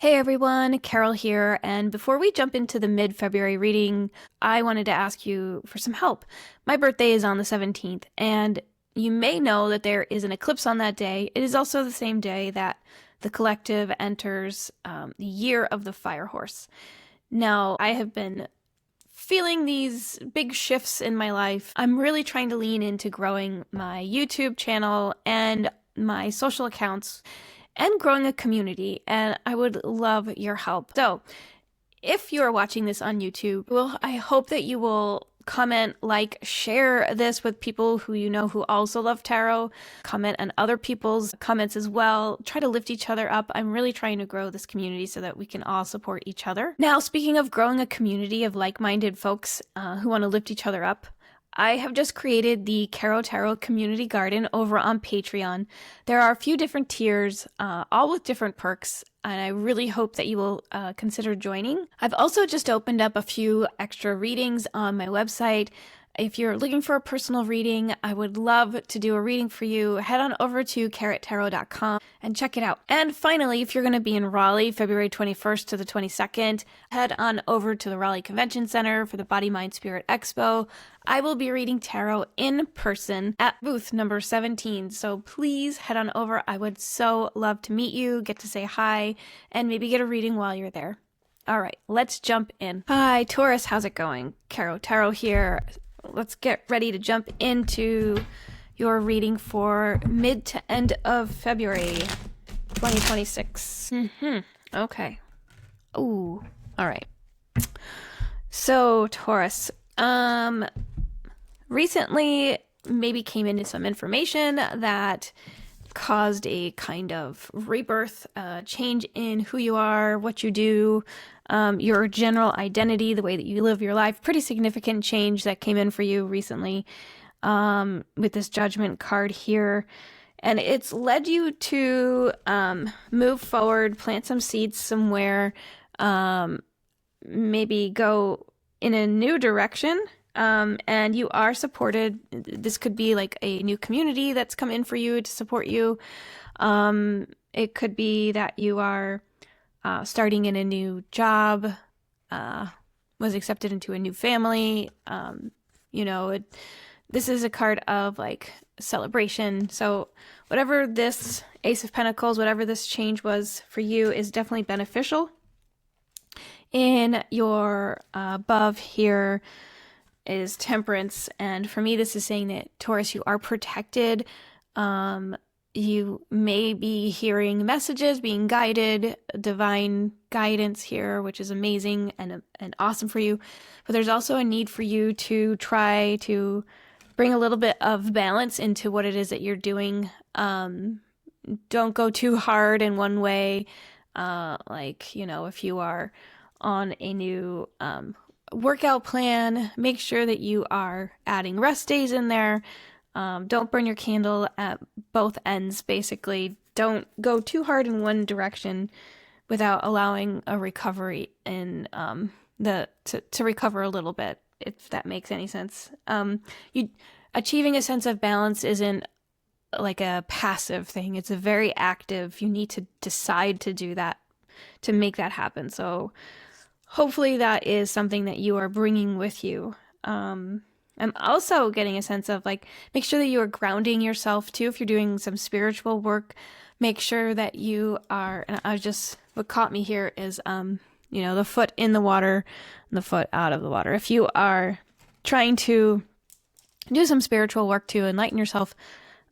Hey everyone, Carol here, and before we jump into the mid-February reading, I wanted to ask you for some help. My birthday is on the 17th, and you may know that there is an eclipse on that day. It is also the same day that the collective enters the year of the fire horse. Now, I have been feeling these big shifts in my life. I'm really trying to lean into growing my YouTube channel and my social accounts and growing a community, and I would love your help. So, if you're watching this on YouTube, well, I hope that you will comment, like, share this with people who you know who also love tarot. Comment on other people's comments as well. Try to lift each other up. I'm really trying to grow this community so that we can all support each other. Now, speaking of growing a community of like-minded folks who want to lift each other up, I have just created the Caro Tarot Community Garden over on Patreon. There are a few different tiers, all with different perks, and I really hope that you will consider joining. I've also just opened up a few extra readings on my website. If you're looking for a personal reading, I would love to do a reading for you. Head on over to carrottarot.com and check it out. And finally, if you're going to be in Raleigh, February 21st to the 22nd, head on over to the Raleigh Convention Center for the Body, Mind, Spirit Expo. I will be reading tarot in person at booth number 17, so please head on over. I would so love to meet you, get to say hi, and maybe get a reading while you're there. All right, let's jump in. Hi, Taurus, how's it going? Caro Tarot here. Let's get ready to jump into your reading for mid to end of February 2026. Okay. Ooh, all right. So, Taurus, recently maybe came into some information that caused a kind of rebirth, change in who you are, what you do, your general identity, the way that you live your life. Pretty significant change that came in for you recently with this Judgment card here. And it's led you to move forward, plant some seeds somewhere, maybe go in a new direction. And you are supported. This could be like a new community that's come in for you to support you. It could be that you are starting in a new job, was accepted into a new family. This is a card of like celebration. So whatever this Ace of Pentacles, whatever this change was for you is definitely beneficial. In your above here is Temperance, and for me this is saying that Taurus, you are protected. You may be hearing messages, being guided, divine guidance here, which is amazing and awesome for you. But there's also a need for you to try to bring a little bit of balance into what it is that you're doing. Don't go too hard in one way. If you are on a new workout plan, make sure that you are adding rest days in there. Don't burn your candle at both ends, basically. Don't go too hard in one direction without allowing a recovery in to recover a little bit, if that makes any sense. Achieving a sense of balance isn't like a passive thing. It's a very active. You need to decide to do that, to make that happen. So hopefully that is something that you are bringing with you. I'm also getting a sense of like, make sure that you are grounding yourself too. If you're doing some spiritual work, make sure that you are, and what caught me here is, the foot in the water and the foot out of the water. If you are trying to do some spiritual work to enlighten yourself,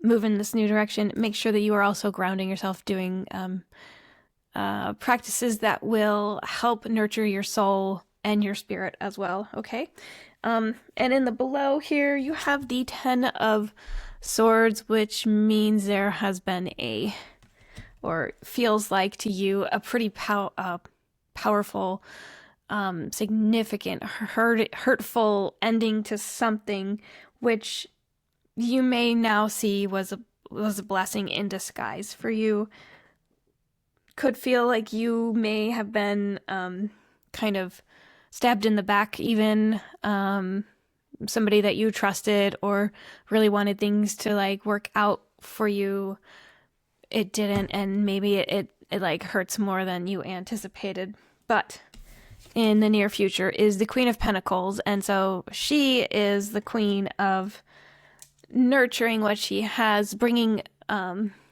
move in this new direction, make sure that you are also grounding yourself, doing practices that will help nurture your soul and your spirit as well, okay? And in the below here, you have the 10 of Swords, which means there has been or feels like to you, a pretty powerful, significant, hurtful ending to something, which you may now see was a blessing in disguise for you. Could feel like you may have been kind of stabbed in the back, even somebody that you trusted or really wanted things to like work out for you. It didn't, and maybe it it like hurts more than you anticipated. But in the near future is the Queen of Pentacles, and so she is the queen of nurturing what she has, bringing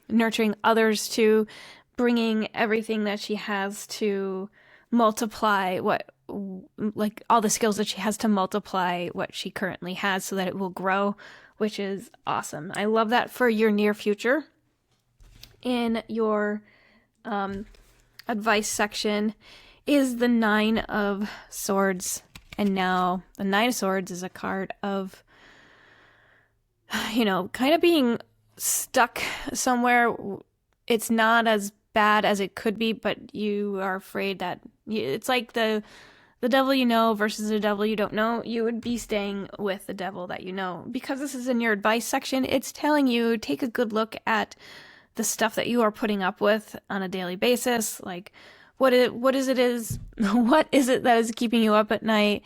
nurturing others, to bringing everything that she has to multiply what, like all the skills that she has to multiply what she currently has so that it will grow, which is awesome. I love that for your near future. In your advice section is the Nine of Swords. And now the Nine of Swords is a card of, you know, kind of being stuck somewhere. It's not as bad as it could be, but you are afraid that it's like the devil you know versus the devil you don't know. You would be staying with the devil that you know. Because this is in your advice section, it's telling you take a good look at the stuff that you are putting up with on a daily basis. Like, what is it that is keeping you up at night?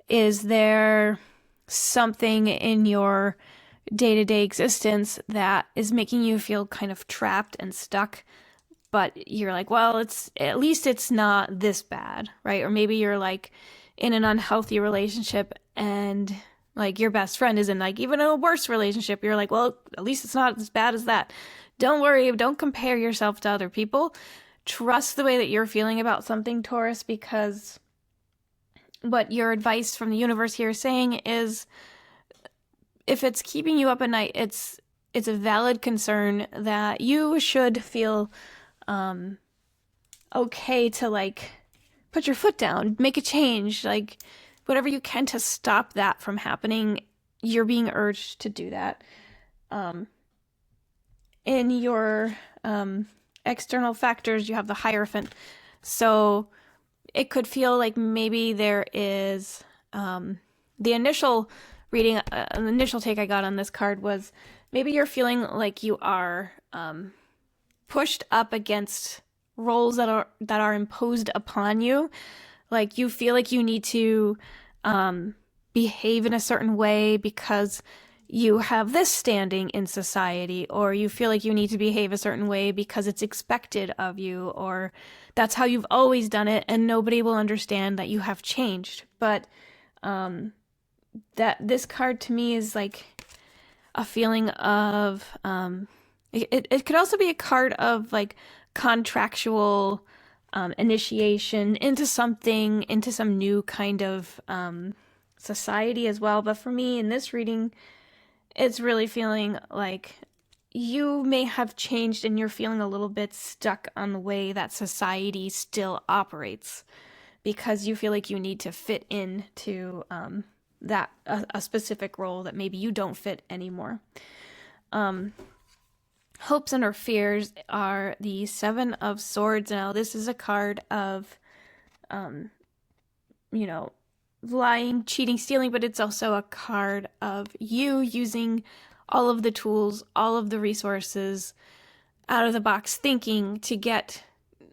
Is there something in your day-to-day existence that is making you feel kind of trapped and stuck? But you're like, well, at least it's not this bad, right? Or maybe you're like in an unhealthy relationship and like your best friend is in like even a worse relationship. You're like, well, at least it's not as bad as that. Don't worry. Don't compare yourself to other people. Trust the way that you're feeling about something, Taurus, because what your advice from the universe here is saying is if it's keeping you up at night, it's a valid concern that you should feel okay to like put your foot down, make a change, like whatever you can to stop that from happening. You're being urged to do that. In your external factors, you have the Hierophant. So it could feel like maybe there is the initial reading, an initial take I got on this card was maybe you're feeling like you are pushed up against roles that are imposed upon you. Like you feel like you need to behave in a certain way because you have this standing in society, or you feel like you need to behave a certain way because it's expected of you, or that's how you've always done it and nobody will understand that you have changed. But that this card to me is like a feeling of it could also be a card of like contractual initiation into something, into some new kind of society as well. But for me in this reading, it's really feeling like you may have changed and you're feeling a little bit stuck on the way that society still operates because you feel like you need to fit into that a specific role that maybe you don't fit anymore. Hopes and or fears are the Seven of Swords. Now, this is a card of, you know, lying, cheating, stealing, but it's also a card of you using all of the tools, all of the resources, out of the box thinking to get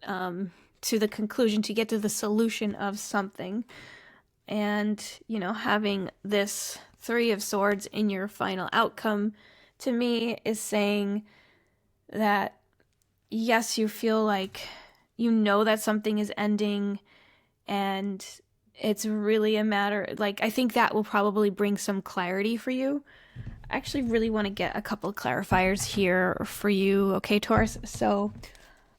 to the conclusion, to get to the solution of something. And, you know, having this Three of Swords in your final outcome, to me, is saying that, yes, you feel like you know that something is ending and it's really a matter, like, I think that will probably bring some clarity for you. I actually really want to get a couple of clarifiers here for you, okay, Taurus? So,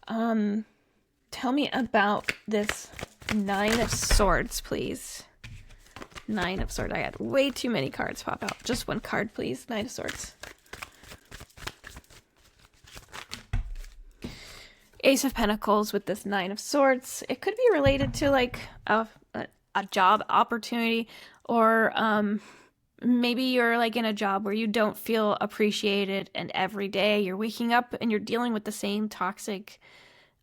tell me about this Nine of Swords, please. Nine of Swords. I had way too many cards pop out. Just one card, please. Nine of Swords. Ace of Pentacles with this Nine of Swords. It could be related to like a job opportunity, or maybe you're like in a job where you don't feel appreciated, and every day you're waking up and you're dealing with the same toxic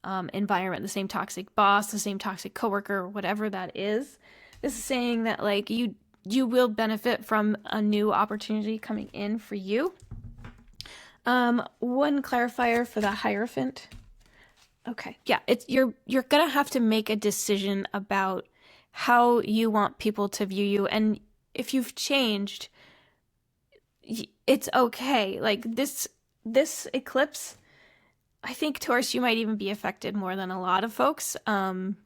environment, the same toxic boss, the same toxic coworker, whatever that is. This is saying that like you will benefit from a new opportunity coming in for you. One clarifier for the Hierophant. Okay, yeah, you're gonna have to make a decision about how you want people to view you, and if you've changed, it's okay. Like this eclipse, I think, Taurus, you might even be affected more than a lot of folks,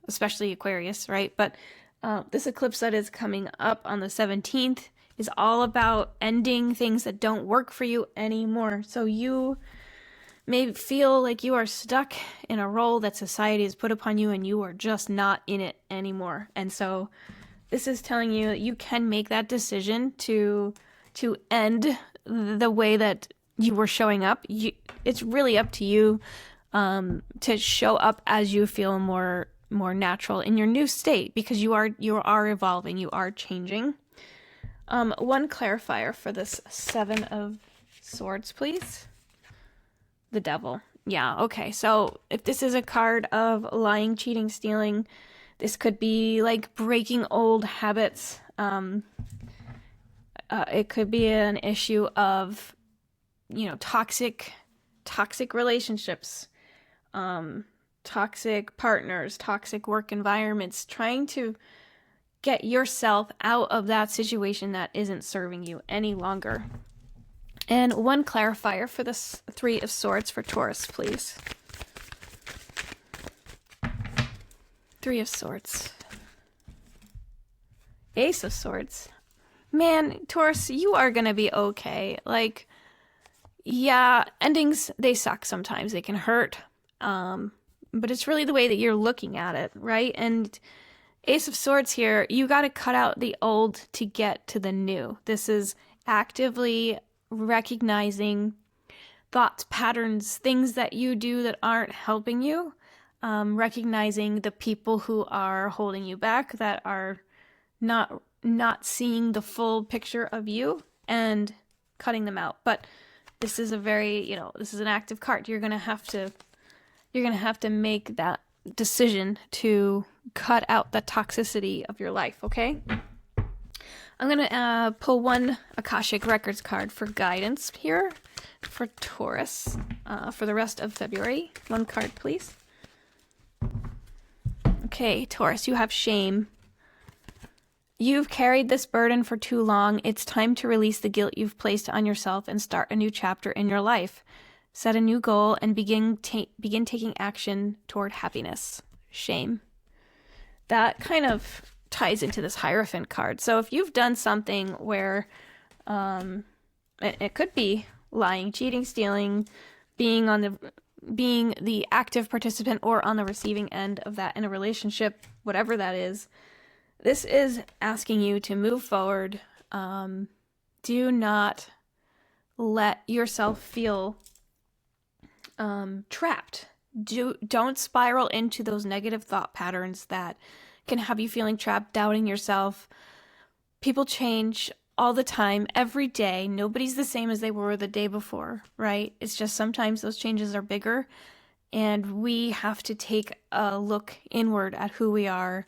especially Aquarius, right? But this eclipse that is coming up on the 17th is all about ending things that don't work for you anymore. So you may feel like you are stuck in a role that society has put upon you and you are just not in it anymore. And so this is telling you that you can make that decision to end the way that you were showing up. It's really up to you to show up as you feel more natural in your new state, because you are evolving, you are changing. One clarifier for this 7 of Swords, please. The Devil. Yeah, okay. So if this is a card of lying, cheating, stealing, this could be like breaking old habits. It could be an issue of, toxic relationships, toxic partners, toxic work environments, trying to get yourself out of that situation that isn't serving you any longer. And one clarifier for this 3 of Swords for Taurus, please. 3 of Swords. Ace of Swords. Man, Taurus, you are gonna be okay. Like, yeah, endings, they suck sometimes. They can hurt. But it's really the way that you're looking at it, right? And Ace of Swords here, you gotta cut out the old to get to the new. This is actively recognizing thoughts, patterns, things that you do that aren't helping you, recognizing the people who are holding you back, that are not seeing the full picture of you, and cutting them out. But this is a very, this is an active card. You're gonna have to make that decision to cut out the toxicity of your life, okay? I'm going to pull one Akashic Records card for guidance here for Taurus for the rest of February. One card, please. Okay, Taurus, you have shame. You've carried this burden for too long. It's time to release the guilt you've placed on yourself and start a new chapter in your life. Set a new goal and begin taking action toward happiness. Shame. That kind of ties into this Hierophant card. So if you've done something where it could be lying, cheating, stealing, being the active participant or on the receiving end of that in a relationship, whatever that is, this is asking you to move forward. Do not let yourself feel trapped. Don't spiral into those negative thought patterns that can have you feeling trapped, doubting yourself. People change all the time, every day. Nobody's the same as they were the day before, right? It's just sometimes those changes are bigger, and we have to take a look inward at who we are,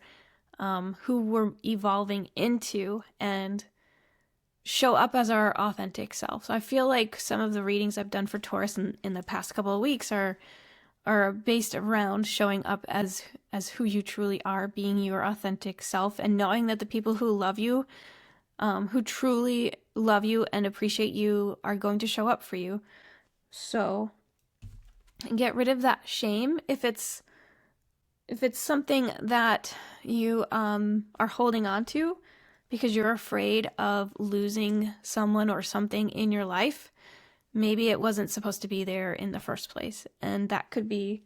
who we're evolving into, and show up as our authentic self. So I feel like some of the readings I've done for Taurus in the past couple of weeks are based around showing up as who you truly are, being your authentic self, and knowing that the people who love you, who truly love you and appreciate you, are going to show up for you. So get rid of that shame. If it's something that you are holding on to because you're afraid of losing someone or something in your life, maybe it wasn't supposed to be there in the first place, and that could be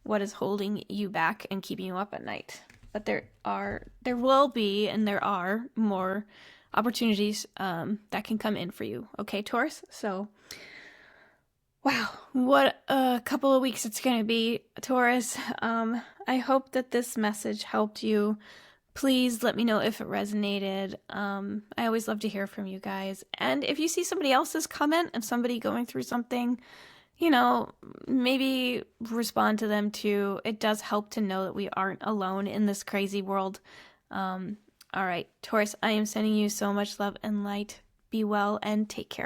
what is holding you back and keeping you up at night. But there will be, and there are more opportunities that can come in for you. Okay, Taurus? So, wow, what a couple of weeks it's going to be, Taurus. I hope that this message helped you. Please let me know if it resonated. I always love to hear from you guys. And if you see somebody else's comment of somebody going through something, maybe respond to them too. It does help to know that we aren't alone in this crazy world. All right, Taurus, I am sending you so much love and light. Be well and take care.